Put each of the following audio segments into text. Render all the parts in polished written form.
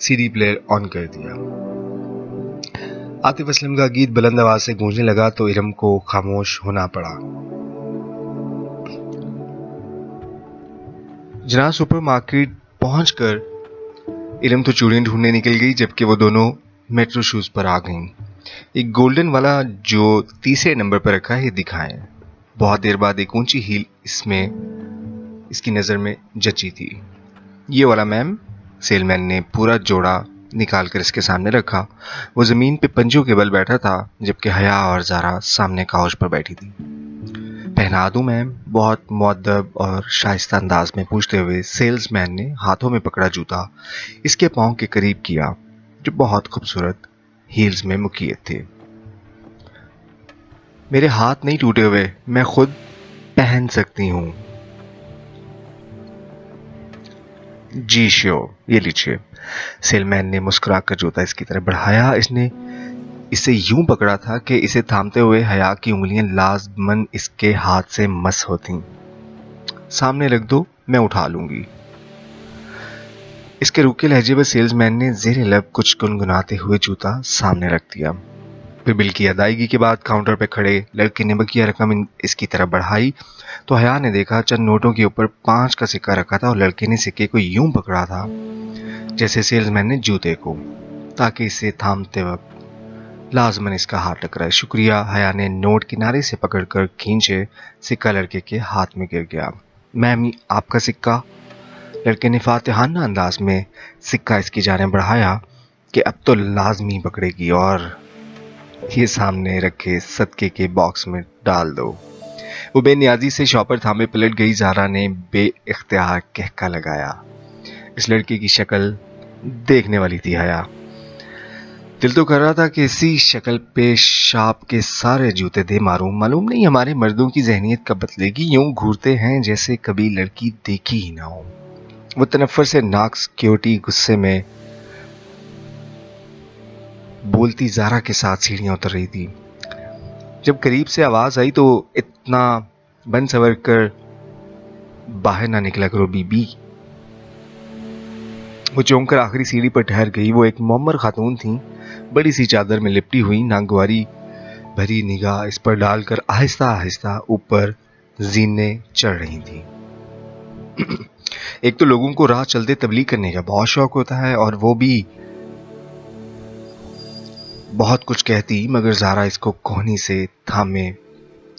CD player آن کر دیا۔ عاطف اسلم کا گیت بلند آواز سے گونجنے لگا تو ارم کو خاموش ہونا پڑا۔ جناح سپر مارکیٹ پہنچ کر ارم تو چوڑیاں ڈھونڈنے نکل گئی، جبکہ وہ دونوں میٹرو شوز پر آ گئیں۔ ایک گولڈن والا جو تیسرے نمبر پر رکھا ہے دکھائیں۔ بہت دیر بعد ایک اونچی ہیل اس کی نظر میں جچی تھی۔ یہ والا میم، سیل مین نے پورا جوڑا نکال کر اس کے سامنے رکھا۔ وہ زمین پہ پنجوں کے بل بیٹھا تھا، جبکہ حیا اور زارا سامنے کاؤچ پر بیٹھی تھی۔ پہنا دوں میم؟ بہت مؤدب اور شائستہ انداز میں پوچھتے ہوئے سیلز مین نے ہاتھوں میں پکڑا جوتا اس کے پاؤں کے قریب کیا، جو بہت خوبصورت ہیلز میں مقید تھے۔ میرے ہاتھ نہیں ٹوٹے ہوئے، میں خود پہن سکتی ہوں۔ جی شیور، یہ لیجیے۔ سیل مین نے مسکرا کر جوتا اس کی طرف بڑھایا۔ اس نے اسے یوں پکڑا تھا کہ اسے تھامتے ہوئے حیا کی انگلیاں لازماً اس کے ہاتھ سے مس ہوتیں۔ سامنے رکھ دو، میں اٹھا لوں گی۔ اس کے روکے لہجے پر سیلز مین نے زیر لب کچھ گنگناتے ہوئے جوتا سامنے رکھ دیا۔ پھر بل کی ادائیگی کے بعد کاؤنٹر پہ کھڑے لڑکے نے بقیہ رقم اس کی طرف بڑھائی تو حیا نے دیکھا چند نوٹوں کے اوپر 5 کا سکہ رکھا تھا، اور لڑکے نے سکے کو یوں پکڑا تھا جیسے سیلز مین نے جوتے کو، تاکہ اسے تھامتے وقت لازماً اس کا ہاتھ ٹکرائے۔ شکریہ۔ حیا نے نوٹ کنارے سے پکڑ کر کھینچے، سکہ لڑکے کے ہاتھ میں گر گیا۔ میم، آپ کا سکہ؟ لڑکے نے فاتحانہ انداز میں سکہ اس کی جانب بڑھایا کہ اب تو لازمی پکڑے گی، اور یہ سامنے رکھے صدقے کے باکس میں ڈال دو۔ وہ بے نیازی سے شاپر تھامے پلٹ گئی۔ زارا نے بے اختیار کہکا لگایا۔ اس لڑکے کی شکل دیکھنے والی تھی حیا۔ دل تو کر رہا تھا کہ اسی شکل پہ شاپ کے سارے جوتے دے ماروں۔ معلوم نہیں ہمارے مردوں کی ذہنیت کب بدلے گی، یوں گھورتے ہیں جیسے کبھی لڑکی دیکھی ہی نہ ہو۔ وہ تنفر سے ناک سیکیورٹی غصے میں بولتی زارا کے ساتھ سیڑھیاں اتر رہی تھی۔ جب قریب سے آواز آئی تو اتنا بن سور کر باہر نہ نکلا کرو بی بی۔ وہ چونک کر آخری سیڑھی پر ٹھہر گئی۔ وہ ایک معمر خاتون تھیں، بڑی سی چادر میں لپٹی ہوئی، ناگواری بھری نگاہ اس پر ڈال کر آہستہ آہستہ اوپر زینے چڑھ رہی تھیں۔ ایک تو لوگوں کو راہ چلتے تبلیغ کرنے کا بہت شوق ہوتا ہے، اور وہ بھی بہت کچھ کہتی، مگر زارا اس کو کوہنی سے تھامے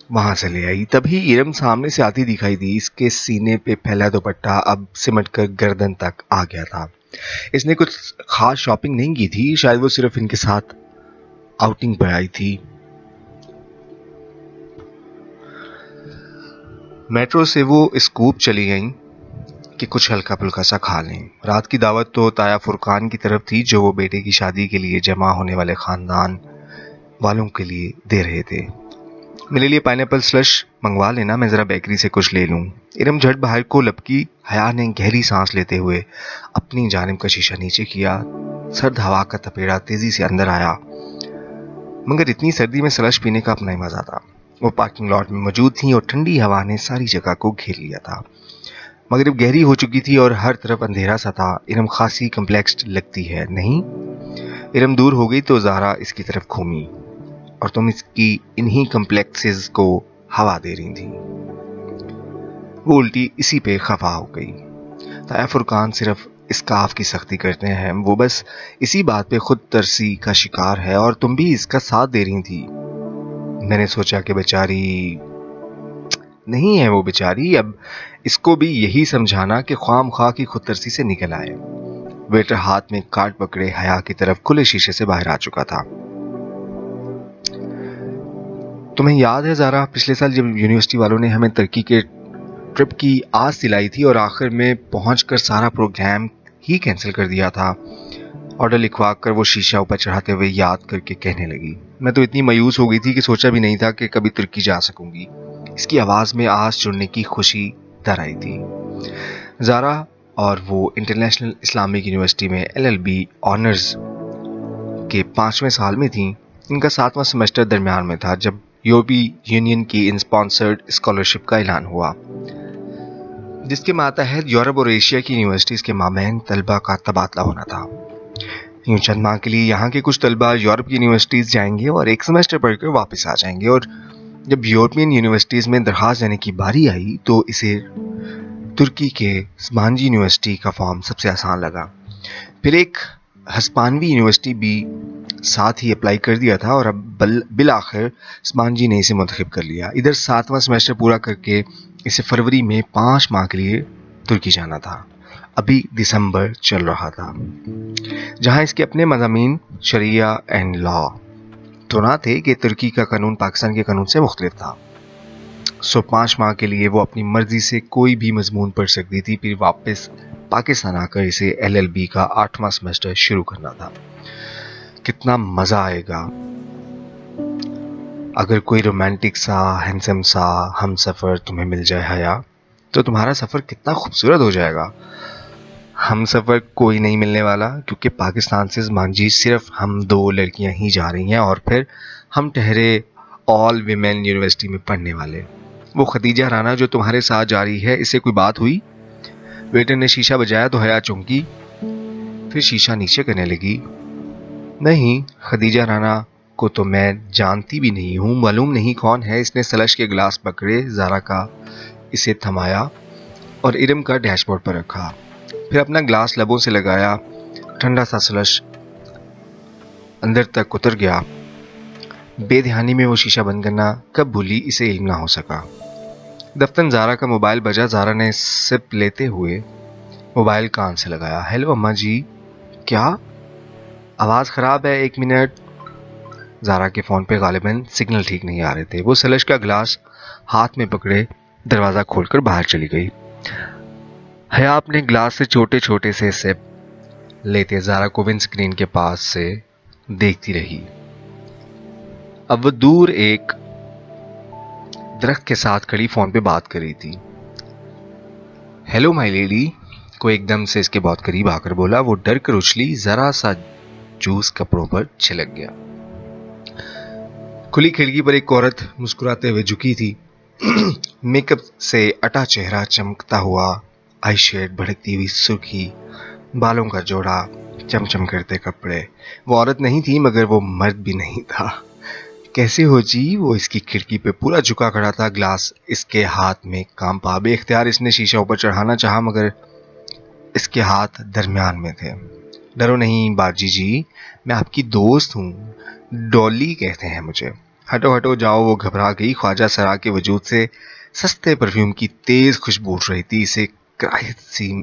وہاں سے لے آئی۔ تبھی ارم سامنے سے آتی دکھائی دی۔ اس کے سینے پہ پھیلا دوپٹہ اب سمٹ کر گردن تک آ گیا تھا۔ اس نے کچھ خاص شاپنگ نہیں کی تھی، شاید وہ صرف ان کے ساتھ آؤٹنگ پر آئی تھی۔ میٹرو سے وہ اسکوپ چلی گئیں کہ کچھ ہلکا پھلکا سا کھا لیں۔ رات کی دعوت تو تایا فرقان کی طرف تھی، جو وہ بیٹے کی شادی کے لیے جمع ہونے والے خاندان والوں کے لیے دے رہے تھے۔ میرے لیے پائنیپل سلش منگوا لینا، میں ذرا بیکری سے کچھ لے لوں۔ ارم جھٹ باہر کو لپکی۔ حیا نے گہری سانس لیتے ہوئے اپنی جانب کا شیشہ نیچے کیا۔ سرد ہوا کا تپیڑا تیزی سے اندر آیا، مگر اتنی سردی میں سلش پینے کا اپنا ہی مزہ تھا۔ وہ پارکنگ لاٹ میں موجود تھیں اور ٹھنڈی ہوا نے ساری جگہ کو گھیر لیا تھا۔ مغرب گہری ہو چکی تھی اور ہر طرف اندھیرا سا تھا۔ ارم خاصی کمپلیکسڈ لگتی ہے، نہیں؟ ارم دور ہو گئی تو زارا اس کی طرف گھومی، اور تم اس کی انہی کمپلیکسز کو ہوا دے رہی تھی۔ وہ الٹی اسی پہ خفا ہو گئی۔ تایا فرقان صرف اس کاف کی سختی کرتے ہیں، وہ بس اسی بات پہ خود ترسی کا شکار ہے، اور تم بھی اس کا ساتھ دے رہی تھی۔ میں نے سوچا کہ بیچاری نہیں ہے وہ بیچاری، اب اس کو بھی یہی سمجھانا کہ خواہ مخواہ کی خود ترسی سے نکل آئے۔ ویٹر ہاتھ میں کارڈ پکڑے حیا کی طرف کھلے شیشے سے باہر آ چکا تھا۔ تمہیں یاد ہے زارا، پچھلے سال جب یونیورسٹی والوں نے ہمیں ترکی کے ٹرپ کی آس دلائی تھی اور آخر میں پہنچ کر سارا پروگرام ہی کینسل کر دیا تھا؟ آرڈر لکھوا کر وہ شیشہ اوپر چڑھاتے ہوئے یاد کر کے کہنے لگی۔ میں تو اتنی مایوس ہو گئی تھی کہ سوچا بھی نہیں تھا کہ کبھی ترکی جا سکوں گی۔ اس کی آواز میں آس جڑنے کی خوشی در آئی تھی۔ زارا اور وہ انٹرنیشنل اسلامک یونیورسٹی میں LLB آنرز کے 5ویں سال میں تھیں۔ ان کا 7واں سیمسٹر درمیان میں تھا جب یورپی یونین کی انسپانسرڈ اسکالرشپ کا اعلان ہوا، جس کے ماتحت یورپ اور ایشیا کی یونیورسٹیز کے مابین طلبہ کا تبادلہ ہونا تھا۔ یوں چند ماہ کے لیے یہاں کے کچھ طلبہ یورپ کی یونیورسٹیز جائیں گے اور ایک سیمسٹر پڑھ کر واپس آ جائیں گے. اور جب یورپین یونیورسٹیز میں درخواست دینے کی باری آئی تو اسے ترکی کے سمانجی یونیورسٹی کا فارم سب سے آسان لگا. پھر ایک ہسپانوی یونیورسٹی بھی ساتھ ہی اپلائی کر دیا تھا اور اب بالآخر سمانجی نے اسے منتخب کر لیا. ادھر 7واں سیمسٹر پورا کر کے اسے فروری میں 5 ماہ کے لیے ترکی جانا تھا. ابھی دسمبر چل رہا تھا جہاں اس کے اپنے مضامین شریعہ اینڈ لا تو نہ تھے کہ ترکی کا قانون پاکستان کے قانون سے مختلف تھا. 5 ماہ کے لیے وہ اپنی مرضی سے کوئی بھی مضمون پڑھ سکتی تھی. پھر واپس پاکستان آ کر اسے LLB کا 8واں سیمسٹر شروع کرنا تھا. کتنا مزہ آئے گا اگر کوئی رومانٹک سا ہینسم سا ہم سفر تمہیں مل جائے حیا تو تمہارا سفر کتنا خوبصورت ہو جائے گا. ہم سفر کوئی نہیں ملنے والا کیونکہ پاکستان سے مانجی صرف ہم 2 لڑکیاں ہی جا رہی ہیں اور پھر ہم ٹھہرے آل ویمن یونیورسٹی میں پڑھنے والے. وہ خدیجہ رانا جو تمہارے ساتھ جا رہی ہے اس سے کوئی بات ہوئی؟ ویٹر نے شیشہ بجایا تو حیا چونکی، پھر شیشہ نیچے کرنے لگی. نہیں، خدیجہ رانا کو تو میں جانتی بھی نہیں ہوں، معلوم نہیں کون ہے. اس نے سلش کے گلاس پکڑے، زارا کا اسے تھمایا اور ارم کا ڈیش بورڈ پر رکھا. پھر اپنا گلاس لبوں سے لگایا. ٹھنڈا سا سلش اندر تک اتر گیا. بے دھیانی میں وہ شیشہ بند کرنا کب بھولی اسے علم نہ ہو سکا. دفتن زارا کا موبائل بجا. زارا نے سپ لیتے ہوئے موبائل کان سے لگایا. ہیلو اماں جی. کیا؟ آواز خراب ہے، 1 منٹ. زارا کے فون پہ غالباً سگنل ٹھیک نہیں آ رہے تھے. وہ سلش کا گلاس ہاتھ میں پکڑے دروازہ کھول کر باہر چلی گئی. حیا اپنے گلاس سے چھوٹے چھوٹے سے سپ لیتے زارا کو ون سکرین کے پاس سے دیکھتی رہی. اب وہ دور ایک درخت کے ساتھ کھڑی فون پہ بات کر رہی تھی. ہیلو مائی لیڈی کو ایک دم سے اس کے بہت قریب آ کر بولا. وہ ڈر کر اچھلی. ذرا سا جوس کپڑوں پر چھلک گیا. کھلی کھڑکی پر ایک عورت مسکراتے ہوئے جھکی تھی. میک اپ سے اٹا چہرہ چمکتا ہوا، آئی شیڈ بھڑکتی ہوئی سرخی، بالوں کا جوڑا، چمچم کرتے کپڑے. وہ عورت نہیں تھی مگر وہ مرد بھی نہیں تھا. کیسے ہو جی؟ وہ اس کی کھڑکی پہ پورا جھکا کھڑا تھا. گلاس اس کے ہاتھ میں کانپا. بے اختیار اس نے شیشہ اوپر چڑھانا چاہا مگر اس کے ہاتھ درمیان میں تھے. ڈرو نہیں باجی جی، میں آپ کی دوست ہوں، ڈولی کہتے ہیں مجھے. ہٹو ہٹو جاؤ. وہ گھبرا گئی. خواجہ سرا کے وجود سے سستے پرفیوم کی تیز خوشبو اٹھ رہی تھی. اسے کراہت سی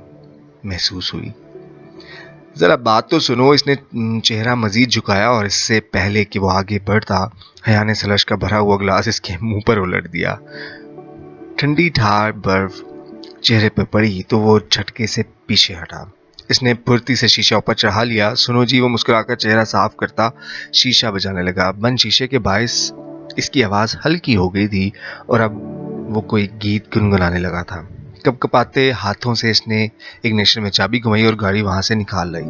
محسوس ہوئی. ذرا بات تو سنو. اس نے چہرہ مزید جھکایا اور اس سے پہلے کہ وہ آگے بڑھتا حیا نے سلش کا بھرا ہوا گلاس اس کے منہ پر الٹ دیا. ٹھنڈی ٹھار برف چہرے پہ پڑی تو وہ جھٹکے سے پیچھے ہٹا. اس نے پھرتی سے شیشہ اوپر چڑھا لیا. سنو جی. وہ مسکرا کر چہرہ صاف کرتا شیشہ بجانے لگا. بند شیشے کے باعث اس کی آواز ہلکی ہو گئی تھی اور اب وہ کوئی گیت گنگنانے لگا تھا. کپ کپاتے ہاتھوں سے اس نے اگنیشن میں چابی گھمائی اور گاڑی وہاں سے نکال لائی.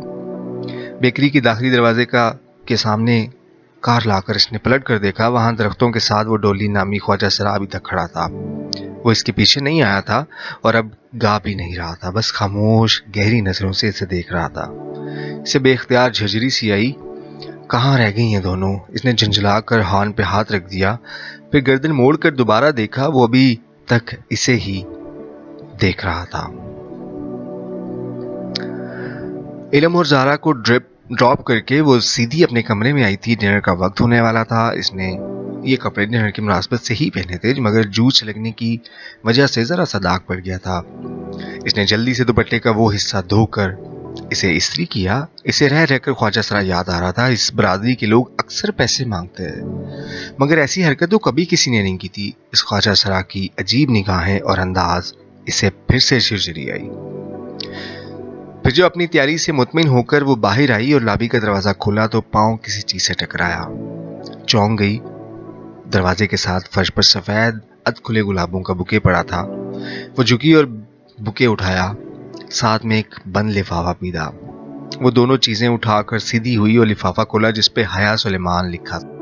بیکری کی داخلی دروازے کے سامنے کار لا کر اس نے پلٹ کر دیکھا. وہاں درختوں کے ساتھ وہ ڈولی نامی خواجہ سرا ابھی تک کھڑا تھا. وہ اس کے پیچھے نہیں آیا تھا اور اب گا بھی نہیں رہا تھا، بس خاموش گہری نظروں سے اسے دیکھ رہا تھا. اسے بے اختیار جھجری سی آئی. کہاں رہ گئی ہیں دونوں؟ اس نے جھنجھلا کر ہارن پہ ہاتھ رکھ دیا. پھر گردن موڑ کر دوبارہ دیکھا. وہ ابھی تک اسے ہی دیکھ رہا تھا. علم اور زارا کو ڈراپ کر کے وہ سیدھی اپنے کمرے میں آئی تھی. ڈنر کا وقت ہونے والا تھا. اس نے یہ کپڑے ڈنر کی مناسبت سے ہی پہنے تھے مگر جوس چھلکنے کی وجہ سے ذرا سا داغ پڑ گیا تھا. اس نے جلدی سے دوپٹے کا وہ حصہ دھو کر اسے استری کیا. اسے رہ رہ کر خواجہ سرا یاد آ رہا تھا. اس برادری کے لوگ اکثر پیسے مانگتے ہیں مگر ایسی حرکت تو کبھی کسی نے نہیں کی تھی. اس خواجہ سرا کی عجیب نگاہیں اور انداز اسے پھر سے جھرجھری آئی. پھر جو اپنی تیاری سے مطمئن ہو کر وہ باہر آئی اور لابی کا دروازہ کھولا تو پاؤں کسی چیز سے ٹکرایا. چونک گئی. دروازے کے ساتھ فرش پر سفید اد کھلے گلابوں کا بکے پڑا تھا. وہ جھکی اور بکے اٹھایا، ساتھ میں ایک بند لفافہ پیدا. وہ دونوں چیزیں اٹھا کر سیدھی ہوئی اور لفافہ کھولا جس پہ حیا سلیمان لکھا تھا.